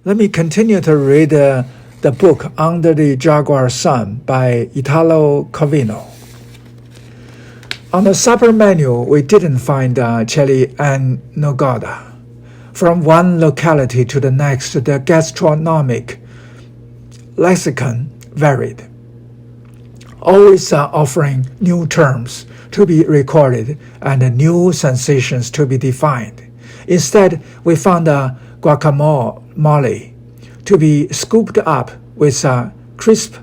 Let me continue to read the book Under the Jaguar Sun by Italo Calvino. On the supper menu, we didn't find chili and nogada. From one locality to the next, the gastronomic lexicon varied, always offering new terms to be recorded and new sensations to be defined. Instead, we found guacamole to be scooped up with crisp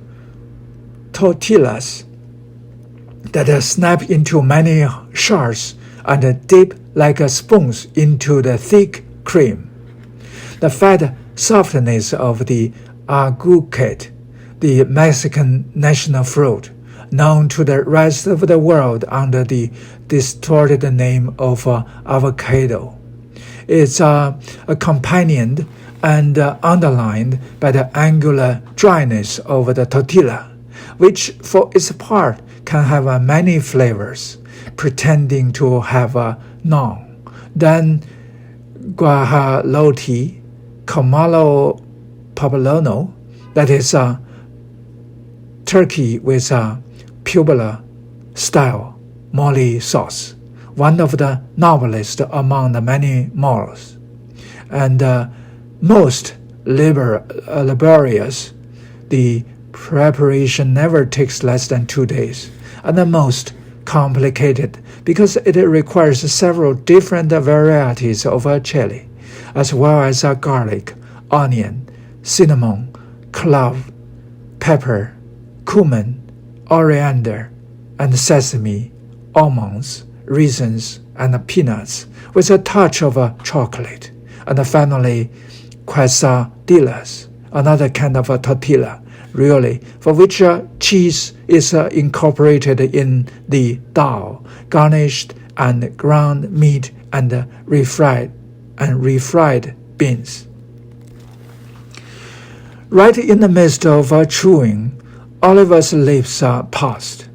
tortillas that snap into many shards and dip like spoons into the thick cream. The fat softness of the aguacate, the Mexican national fruit, known to the rest of the world under the distorted name of avocado, is accompanied and underlined by the angular dryness of the tortilla, which for its part can have many flavors, pretending to have none. Then guajolote, camalo poblano, that is turkey with puebla-style mole sauce, one of the novelist among the many moles, and most laborious. The preparation never takes less than 2 days, and the most complicated because it requires several different varieties of chili, as well as garlic, onion, cinnamon, clove, pepper, cumin, coriander, and sesame, almonds, raisins, and peanuts, with a touch of chocolate, and finally quesadillas, another kind of tortilla, really, for which cheese is incorporated in the dough, garnished and ground meat and refried beans. Right in the midst of chewing, Oliver's lips paused,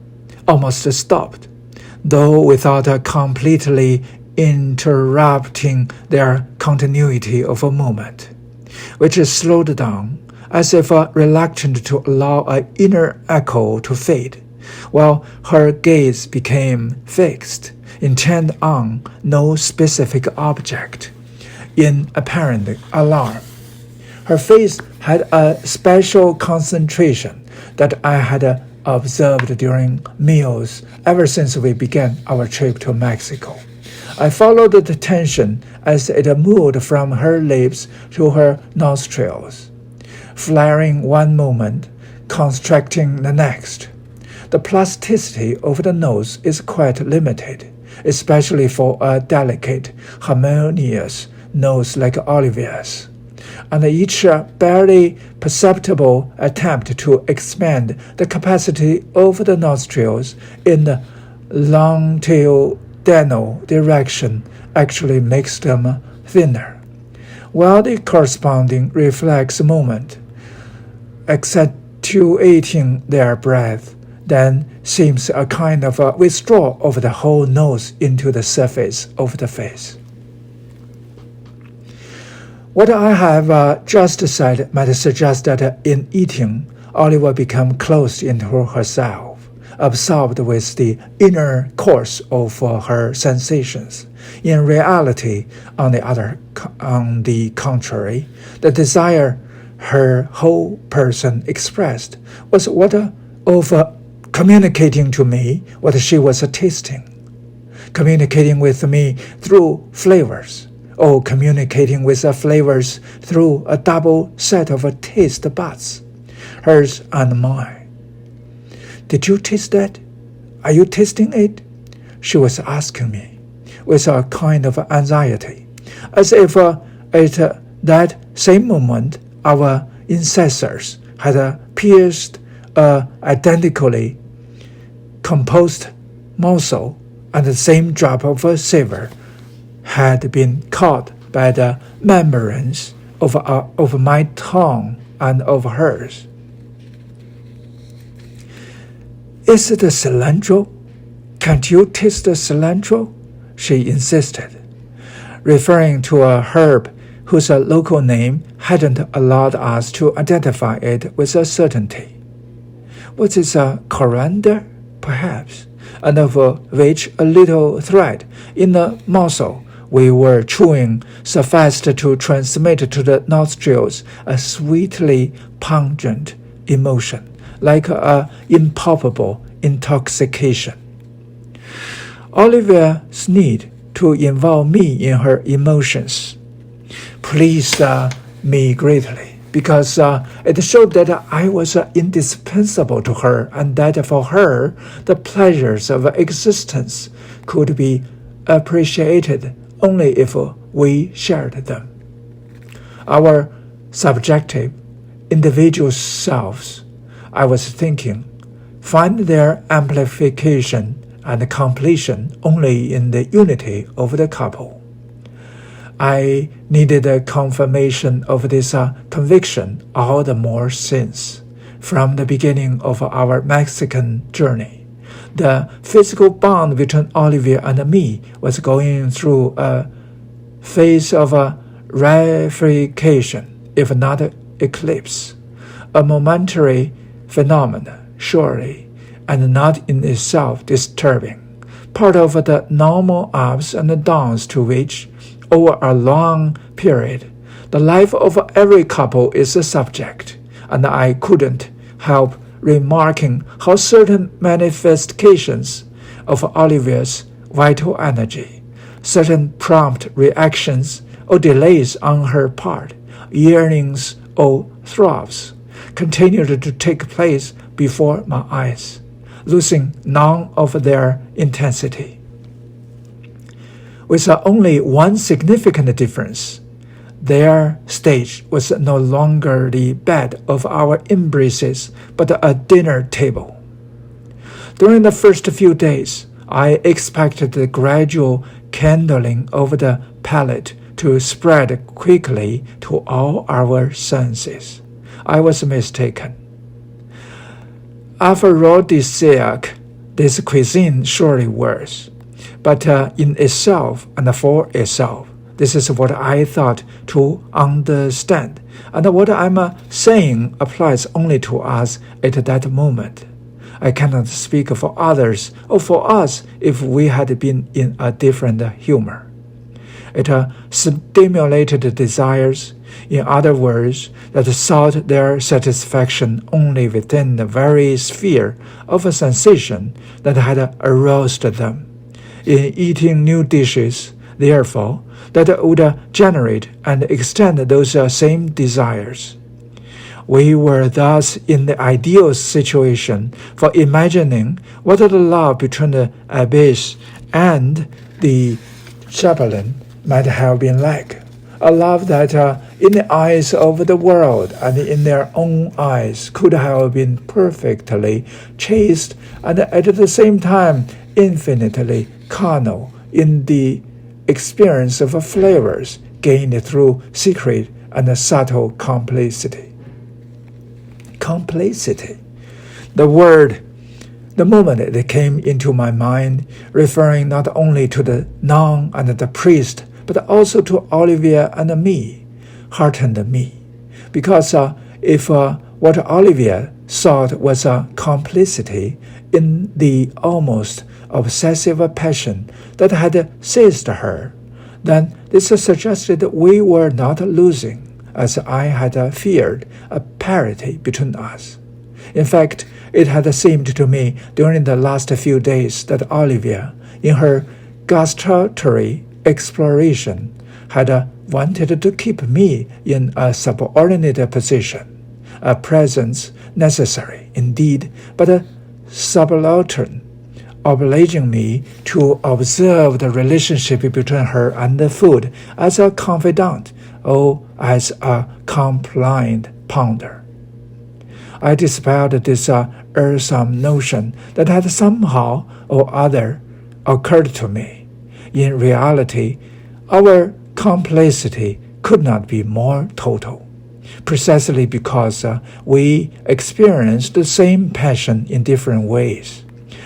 almost stopped, though without completely interrupting their continuity of a moment, which slowed down, as if reluctant to allow an inner echo to fade, while her gaze became fixed, intent on no specific object, in apparent alarm. Her face had a special concentration that I had observed during meals ever since we began our trip to Mexico. I followed the tension as it moved from her lips to her nostrils, flaring one moment, constricting the next. The plasticity of the nose is quite limited, especially for a delicate, harmonious nose like Olivia's, and each barely perceptible attempt to expand the capacity of the nostrils in the longitudinal direction actually makes them thinner, while the corresponding reflex movement, accentuating their breath, then seems a kind of a withdrawal of the whole nose into the surface of the face. What I have just said might suggest that in eating, Oliver became closed into herself, absorbed with the inner course of her sensations. In reality, on the contrary, the desire her whole person expressed was what of communicating to me what she was tasting, communicating with me through flavors, or communicating with flavors through a double set of taste buds, hers and mine. "Did you taste that? Are you tasting it?" she was asking me, with a kind of anxiety, as if at that same moment our ancestors had pierced a identically composed morsel, and the same drop of savor had been caught by the membranes of my tongue and of hers. "Is it cilantro? Can't you taste the cilantro?" she insisted, referring to a herb whose local name hadn't allowed us to identify it with a certainty. Was it a coriander, perhaps, and of which a little thread in the muscle we were chewing sufficed to transmit to the nostrils a sweetly pungent emotion, like an impalpable intoxication. Olivia's need to involve me in her emotions pleased me greatly, because it showed that I was indispensable to her, and that for her the pleasures of existence could be appreciated only if we shared them. Our subjective, individual selves, I was thinking, find their amplification and completion only in the unity of the couple. I needed a confirmation of this conviction all the more since, from the beginning of our Mexican journey, the physical bond between Olivia and me was going through a phase of rarefication, if not eclipse, a momentary phenomenon, surely, and not in itself disturbing, part of the normal ups and downs to which, over a long period, the life of every couple is subject, and I couldn't help remarking how certain manifestations of Olivia's vital energy, certain prompt reactions or delays on her part, yearnings or throbs, continued to take place before my eyes, losing none of their intensity. With only one significant difference, their stage was no longer the bed of our embraces, but a dinner table. During the first few days, I expected the gradual kindling of the palate to spread quickly to all our senses. I was mistaken. Aphrodisiac this cuisine surely was, but in itself and for itself, this is what I thought to understand, and what I'm saying applies only to us at that moment. I cannot speak for others or for us if we had been in a different humor. It stimulated desires, in other words, that sought their satisfaction only within the very sphere of a sensation that had aroused them. In eating new dishes, therefore, that would generate and extend those same desires. We were thus in the ideal situation for imagining what the love between the abbess and the chaplain might have been like. A love that, in the eyes of the world and in their own eyes, could have been perfectly chaste and at the same time infinitely carnal in the experience of flavors gained through secret and subtle complicity. Complicity. The word, the moment it came into my mind, referring not only to the nun and the priest, but also to Olivia and me, heartened me. Because if what Olivia sought was a complicity in the almost obsessive passion that had seized her, then this suggested we were not losing, as I had feared, a parity between us. In fact, it had seemed to me during the last few days that Olivia, in her gustatory exploration, had wanted to keep me in a subordinate position, a presence necessary indeed, but subaltern, obliging me to observe the relationship between her and the food as a confidant or as a compliant ponder. I dispelled this irksome notion that had somehow or other occurred to me. In reality, our complicity could not be more total, precisely because we experienced the same passion in different ways.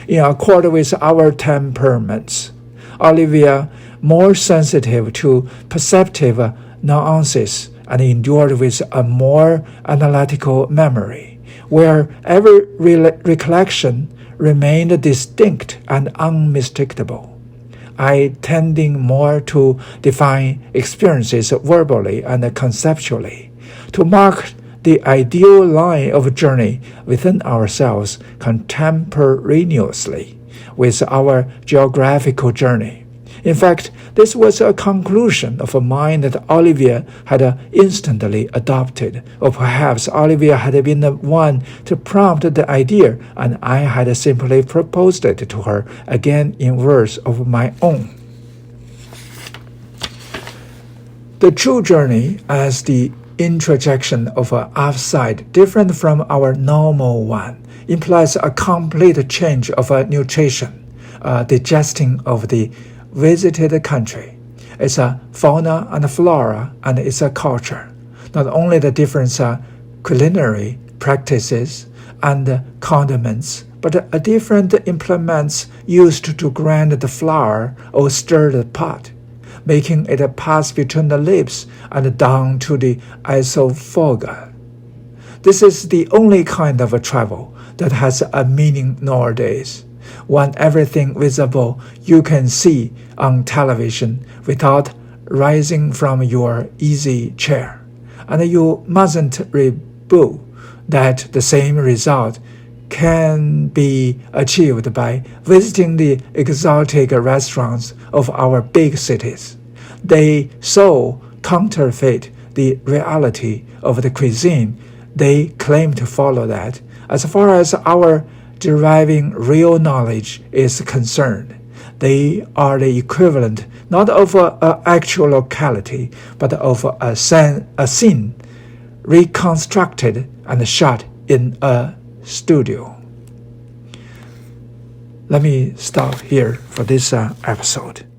In accord with our temperaments, Olivia more sensitive to perceptive nuances and endured with a more analytical memory, where every recollection remained distinct and unmistakable. I tending more to define experiences verbally and conceptually, to mark the ideal line of journey within ourselves contemporaneously with our geographical journey. In fact, this was a conclusion of a mind that Olivia had instantly adopted, or perhaps Olivia had been the one to prompt the idea, and I had simply proposed it to her again in words of my own. The true journey as the introjection of an outside different from our normal one implies a complete change of nutrition, digesting of the visited country, its fauna and flora, and its culture. Not only the different culinary practices and condiments, but different implements used to grind the flour or stir the pot, making it pass between the lips and down to the esophagus. This is the only kind of travel that has a meaning nowadays. When everything visible you can see on television without rising from your easy chair. And you mustn't rebut that the same result can be achieved by visiting the exotic restaurants of our big cities. They so counterfeit the reality of the cuisine they claim to follow that, as far as our deriving real knowledge is concerned, they are the equivalent not of an actual locality, but of a scene reconstructed and shot in a studio. Let me stop here for this episode.